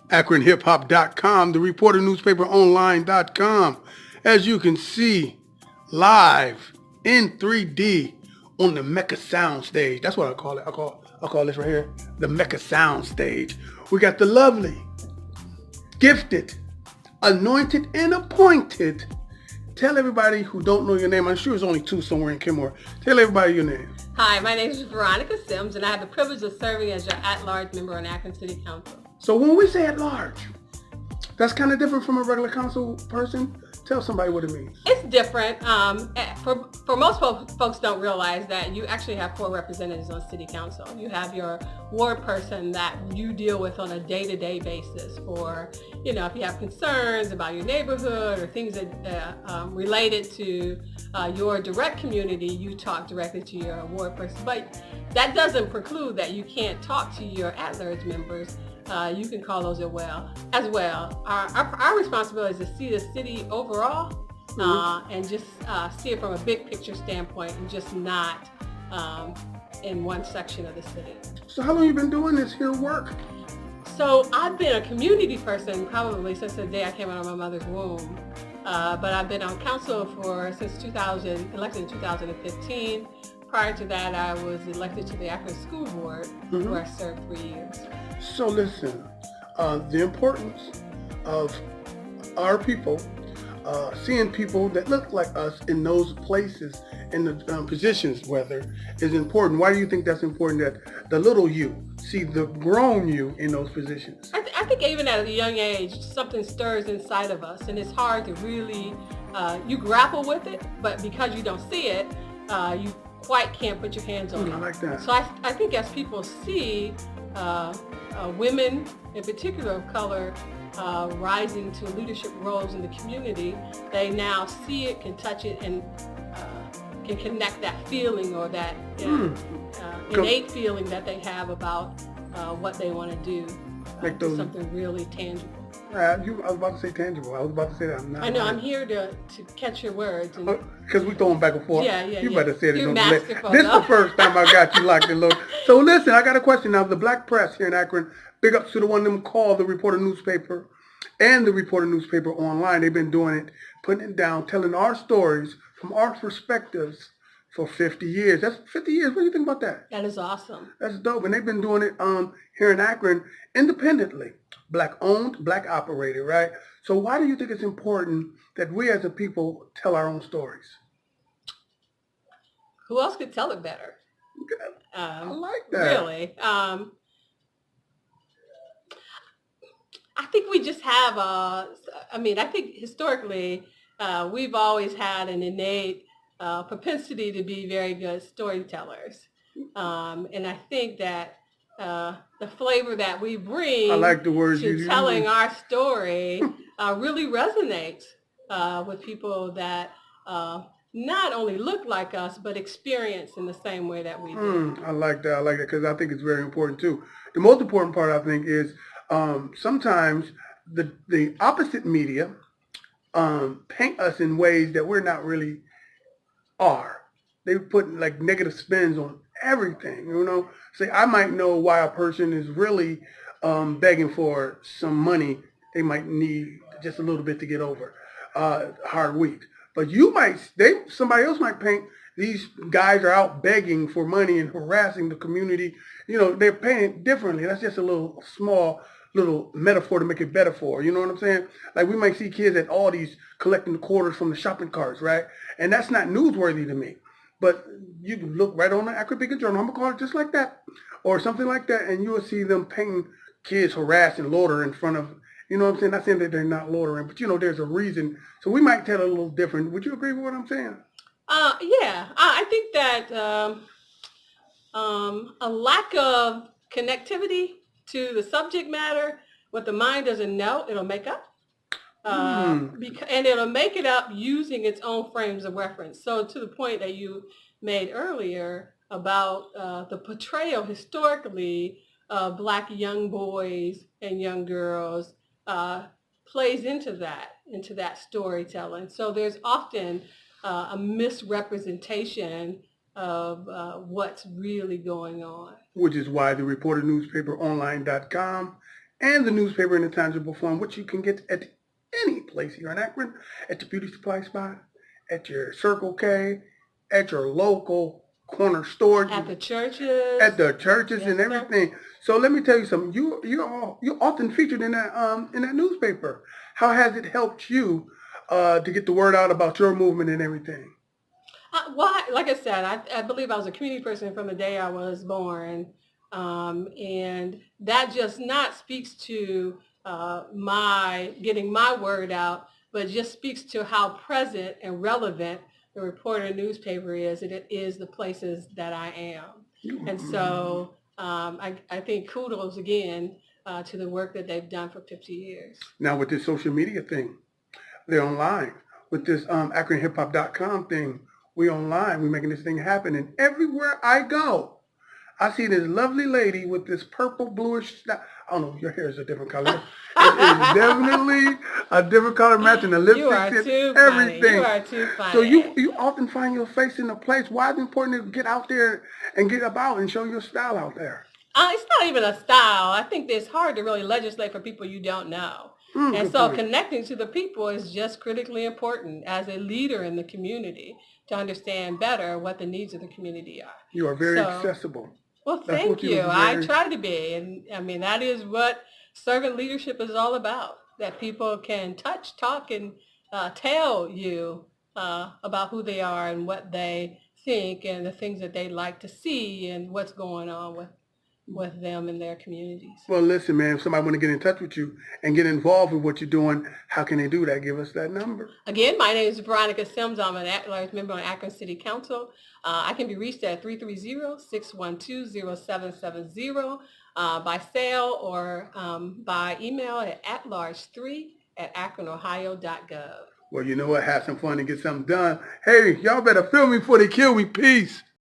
AkronHipHop.com, the ReporterNewspaperOnline.com. As you can see, live in 3D on the Mecca Sound Stage. That's what I call it. I call this right here the Mecca Sound Stage. We got the lovely, gifted, anointed, and appointed. Tell everybody who don't know your name. I'm sure there's only two somewhere in Kenmore. Tell everybody your name. Hi, my name is Veronica Sims, and I have the privilege of serving as your at-large member on Akron City Council. So when we say at-large, that's kind of different from a regular council person. Tell somebody what it means. It's different. For most folks don't realize that you actually have 4 representatives on City Council. You have your ward person that you deal with on a day-to-day basis for, if you have concerns about your neighborhood or things that related to your direct community, you talk directly to your ward person. But that doesn't preclude that you can't talk to your at-large members. You can call those as well. Our responsibility is to see the city overall and just see it from a big picture standpoint and just not in one section of the city. So how long have you been doing this here work? So I've been a community person probably since the day I came out of my mother's womb. But I've been on council since elected in 2015. Prior to that, I was elected to the Akron School Board, where I served 3 years. So listen, the importance of our people, seeing people that look like us in those places, in the positions, whether, is important. Why do you think that's important, that the little you see the grown you in those positions? I think even at a young age, something stirs inside of us, and it's hard to really, you grapple with it, but because you don't see it, you quite can't put your hands on it. I like that. So I think as people see women, in particular of color, rising to leadership roles in the community, they now see it, can touch it, and can connect that feeling or that innate feeling that they have about what they want to do, something really tangible. I was about to say tangible. I was about to say that. I know. I'm here to catch your words. Because we throwing back and forth. Yeah. You better say it. You're masterful. This is the first time I got you locked and loaded. So listen, I got a question now. The black press here in Akron, big ups to the one of them called the Reporter Newspaper and the Reporter Newspaper Online. They've been doing it, putting it down, telling our stories from our perspectives for 50 years. That's 50 years. What do you think about that? That is awesome. That's dope. And they've been doing it here in Akron independently. Black owned, black operated, right? So why do you think it's important that we as a people tell our own stories? Who else could tell it better? I like that. Really. I think we just have I think historically we've always had an innate propensity to be very good storytellers. And I think that the flavor that we bring I like the words to telling our story really resonates with people that not only look like us, but experience in the same way that we do. I like that. Because I think it's very important too. The most important part, I think, is sometimes the opposite media paint us in ways that we're not really are. They put like negative spins on everything, Say, I might know why a person is really begging for some money. They might need just a little bit to get over a hard week. But somebody else might paint these guys are out begging for money and harassing the community. They're painting differently. That's just a small metaphor to make it better for. You know what I'm saying? Like we might see kids at Aldi's collecting the quarters from the shopping carts, right? And that's not newsworthy to me. But you can look right on the Akron Beacon Journal, I'm going to call it just like that, or something like that, and you will see them painting kids harassing, loitering in front of, what I'm saying? Not saying that they're not loitering, but there's a reason. So we might tell it a little different. Would you agree with what I'm saying? Yeah. I think that a lack of connectivity to the subject matter, what the mind doesn't know, it'll make up. And it'll make it up using its own frames of reference. So to the point that you made earlier about the portrayal historically of black young boys and young girls plays into that storytelling. So there's often a misrepresentation of what's really going on. Which is why the ReporterNewspaperOnline.com and the newspaper in a tangible form, which you can get at any place here in Akron, at the beauty supply spot, at your Circle K, at your local corner store, At the churches. at the churches Yes, and sir. everything. So let me tell you something. You're often featured in that newspaper. How has it helped you to get the word out about your movement and everything? Well, like I said, I believe I was a community person from the day I was born. And that just not speaks to my getting my word out, but just speaks to how present and relevant the reporter newspaper is, and it is the places that I am. And so I think kudos again to the work that they've done for 50 years. Now with this social media thing, they're online. With this AkronHipHop.com thing, we online. We're making this thing happen. And everywhere I go, I see this lovely lady with this purple bluish. I don't know. Your hair is a different color. It is definitely a different color, matching the lipstick, You are too everything. funny. You are too funny. So you often find your face in a place. Why is it important to get out there and get about and show your style out there? It's not even a style. I think it's hard to really legislate for people you don't know. And so connecting to the people is just critically important as a leader in the community to understand better what the needs of the community are. You are very accessible. Well, thank you. I try to be. And I mean, that is what servant leadership is all about, that people can touch, talk, and tell you about who they are and what they think and the things that they like to see and what's going on with them in their communities. Well, listen, man, if somebody want to get in touch with you and get involved with what you're doing, how can they do that? Give us that number. Again, my name is Veronica Sims. I'm an at-large member on Akron City Council. I can be reached at 330-612-0770 by cell or by email at atlarge3@akronohio.gov. Well, you know what? Have some fun and get something done. Hey, y'all better film me before they kill me. Peace.